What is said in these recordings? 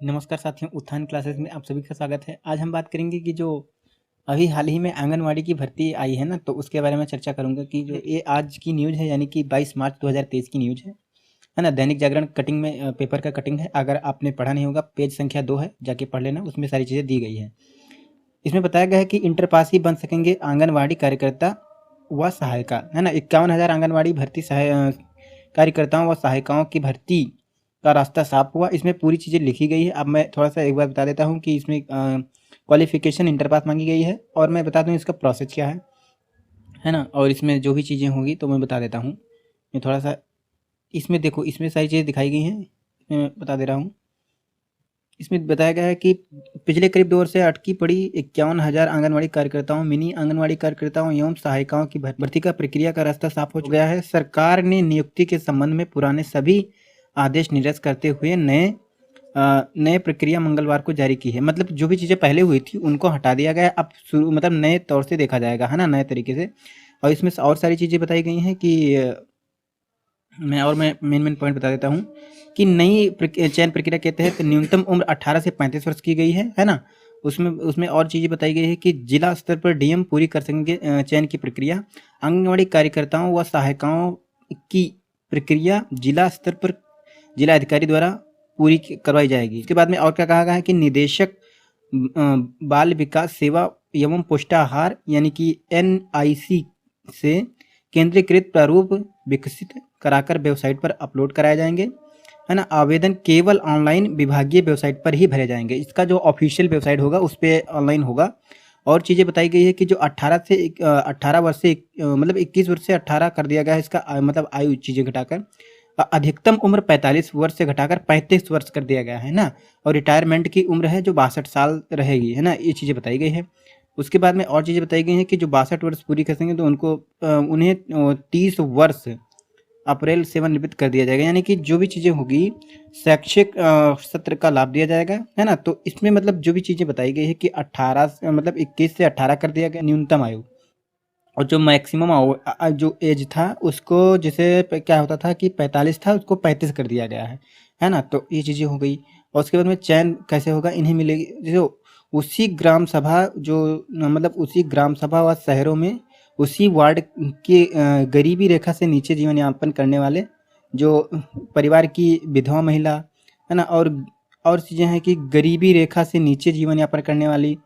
नमस्कार साथियों, उत्थान क्लासेस में आप सभी का स्वागत है। आज हम बात करेंगे कि जो अभी हाल ही में आंगनवाड़ी की भर्ती आई है ना, तो उसके बारे में चर्चा करूंगा कि जो ये आज की न्यूज़ है, यानी कि 22 मार्च 2023 की न्यूज़ है ना। दैनिक जागरण कटिंग में पेपर का कटिंग है। अगर आपने पढ़ा नहीं होगा, पेज संख्या 2 है, जाके पढ़ लेना, उसमें सारी चीज़ें दी गई है। इसमें बताया गया है कि इंटर पास ही बन सकेंगे आंगनवाड़ी कार्यकर्ता व सहायिका, है ना। 51,000 आंगनवाड़ी भर्ती कार्यकर्ताओं व सहायिकाओं की भर्ती का रास्ता साफ हुआ। इसमें पूरी चीज़ें लिखी गई है। अब मैं थोड़ा सा एक बार बता देता हूँ कि इसमें क्वालिफिकेशन इंटर पास मांगी गई है, और मैं बता दूँ इसका प्रोसेस क्या है ना। और इसमें जो भी चीज़ें होंगी तो मैं बता देता हूँ। मैं थोड़ा सा इसमें देखो, इसमें सारी चीज़ें दिखाई गई हैं, मैं बता दे रहा हूँ। इसमें बताया गया है कि पिछले करीब 2 वर्ष से अटकी पड़ी 51,000 आंगनवाड़ी कार्यकर्ताओं, मिनी आंगनवाड़ी कार्यकर्ताओं एवं सहायिकाओं की भर्ती का प्रक्रिया का रास्ता साफ हो गया है। सरकार ने नियुक्ति के संबंध में पुराने सभी आदेश निरस्त करते हुए नए प्रक्रिया मंगलवार को जारी की है। मतलब जो भी चीज़ें पहले हुई थी उनको हटा दिया गया, अब शुरू मतलब नए तौर से देखा जाएगा, है ना, नए तरीके से। और इसमें और सारी चीज़ें बताई गई हैं कि मैं मेन पॉइंट बता देता हूँ कि नई चयन प्रक्रिया के तहत न्यूनतम उम्र 18 से 35 वर्ष की गई है ना। उसमें और चीज़ें बताई गई है कि जिला स्तर पर डीएम पूरी कर सकेंगे चयन की प्रक्रिया। आंगनबाड़ी कार्यकर्ताओं व सहायिकाओं की प्रक्रिया जिला स्तर पर जिला अधिकारी द्वारा पूरी करवाई जाएगी। इसके बाद में और क्या कहा गया है कि निदेशक बाल विकास सेवा एवं पुष्टाहार यानी कि NIC से केंद्रीकृत प्रारूप विकसित कराकर वेबसाइट पर अपलोड कराए जाएंगे, है ना। आवेदन केवल ऑनलाइन विभागीय वेबसाइट पर ही भरे जाएंगे। इसका जो ऑफिशियल वेबसाइट होगा उस पर ऑनलाइन होगा। और चीज़ें बताई गई है कि जो 18 वर्ष से मतलब 21 वर्ष से 18 कर दिया गया है इसका मतलब आयु चीज़ें घटाकर। अधिकतम उम्र 45 वर्ष से घटाकर 35 वर्ष कर दिया गया है ना। और रिटायरमेंट की उम्र है जो 62 साल रहेगी, है ना। ये चीज़ें बताई गई है। उसके बाद में और चीज़ें बताई गई हैं कि जो 62 वर्ष पूरी करेंगे तो उन्हें 30 वर्ष अप्रैल सेवा निवृत्त कर दिया जाएगा। यानी कि जो भी चीज़ें होगी शैक्षिक सत्र का लाभ दिया जाएगा, है ना। तो इसमें मतलब जो भी चीज़ें बताई गई है कि 18 मतलब 21 से 18 कर दिया गया न्यूनतम आयु, और जो मैक्सिमम जो एज था उसको, जैसे क्या होता था कि 45 था, उसको 35 कर दिया गया है ना। तो ये चीज़ें हो गई। और उसके बाद में चयन कैसे होगा, इन्हें मिलेगी जो उसी ग्राम सभा मतलब उसी ग्राम सभा व शहरों में उसी वार्ड के गरीबी रेखा से नीचे जीवन यापन करने वाले जो परिवार की विधवा महिला, है ना। और चीज़ें हैं कि गरीबी रेखा से नीचे जीवन यापन करने वाली,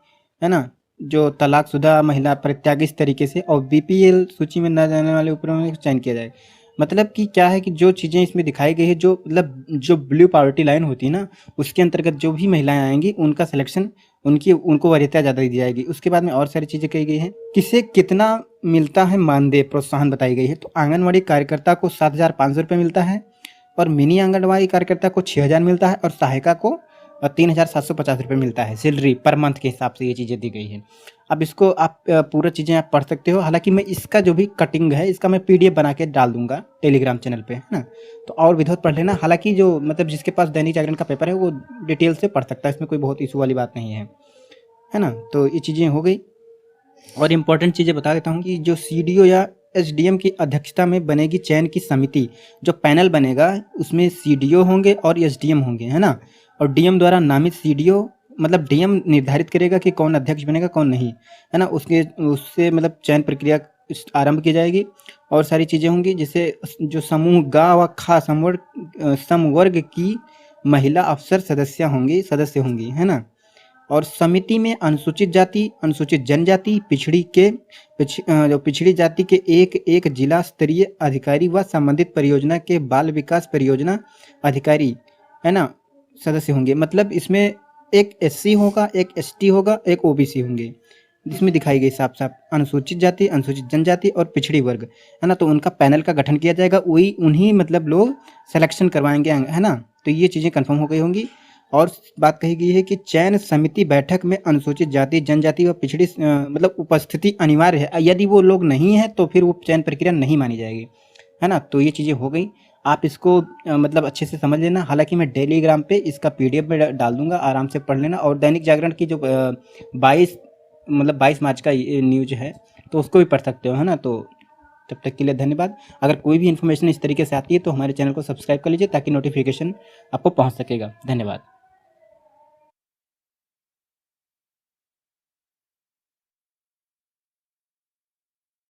है ना, जो तलाकशुदा महिला परित्यागी इस तरीके से, और BPL सूची में न जाने वाले ऊपर में चयन किया जाए। मतलब कि क्या है कि जो चीज़ें इसमें दिखाई गई है, जो मतलब जो ब्लू पॉवर्टी लाइन होती है ना, उसके अंतर्गत जो भी महिलाएं आएंगी उनका सिलेक्शन उनको वरीयता ज़्यादा दी जाएगी। उसके बाद में और सारी चीज़ें कही गई हैं। किसे कितना मिलता है मानदेय प्रोत्साहन बताई गई है। तो आंगनवाड़ी कार्यकर्ता को 7,500 रुपये मिलता है, और मिनी आंगनवाड़ी कार्यकर्ता को 6,000 मिलता है, और सहायिका को 3,750 रुपये मिलता है सैलरी पर मंथ के हिसाब से। ये चीज़ें दी गई हैं। अब इसको आप पूरा चीज़ें आप पढ़ सकते हो। हालांकि मैं इसका जो भी कटिंग है इसका मैं PDF बना के डाल दूंगा टेलीग्राम चैनल पे, है ना। तो और विधिवत पढ़ लेना। हालांकि जो मतलब जिसके पास दैनिक जागरण का पेपर है वो डिटेल से पढ़ सकता है, इसमें कोई बहुत इशू वाली बात नहीं है ना। तो ये चीज़ें हो गई। और इम्पोर्टेंट चीज़ें बता देता हूँ कि जो CDO या SDM की अध्यक्षता में बनेगी चयन की समिति, जो पैनल बनेगा उसमें CDO होंगे और SDM होंगे, है ना। और DM द्वारा नामित CDO मतलब DM निर्धारित करेगा कि कौन अध्यक्ष बनेगा कौन नहीं, है ना। उससे मतलब चयन प्रक्रिया आरंभ की जाएगी। और सारी चीज़ें होंगी, जैसे जो समूह ग व ख समवर्ग की महिला अफसर सदस्य होंगी, है ना। और समिति में अनुसूचित जाति, अनुसूचित जनजाति, जो पिछड़ी जाति के एक जिला स्तरीय अधिकारी व संबंधित परियोजना के बाल विकास परियोजना अधिकारी, है ना, सदस्य होंगे। मतलब इसमें एक SC होगा, एक ST होगा, एक OBC होंगे। जिसमें दिखाई गई साफ साफ अनुसूचित जाति, अनुसूचित जनजाति और पिछड़ी वर्ग, है ना। तो उनका पैनल का गठन किया जाएगा, उन्हीं मतलब लोग सिलेक्शन करवाएंगे, है ना। तो ये चीज़ें कंफर्म हो गई होंगी। और बात कही गई है कि चयन समिति बैठक में अनुसूचित जाति, जनजाति व पिछड़ी मतलब उपस्थिति अनिवार्य है। यदि वो लोग नहीं है तो फिर वो चयन प्रक्रिया नहीं मानी जाएगी, है ना। तो ये चीज़ें हो गई। आप इसको मतलब अच्छे से समझ लेना। हालांकि मैं टेलीग्राम पे इसका PDF में डाल दूंगा, आराम से पढ़ लेना। और दैनिक जागरण की जो 22 मार्च का न्यूज है तो उसको भी पढ़ सकते हो, है ना। तो तब तक के लिए धन्यवाद। अगर कोई भी इन्फॉर्मेशन इस तरीके से आती है तो हमारे चैनल को सब्सक्राइब कर लीजिए ताकि नोटिफिकेशन आपको पहुंच सकेगा। धन्यवाद।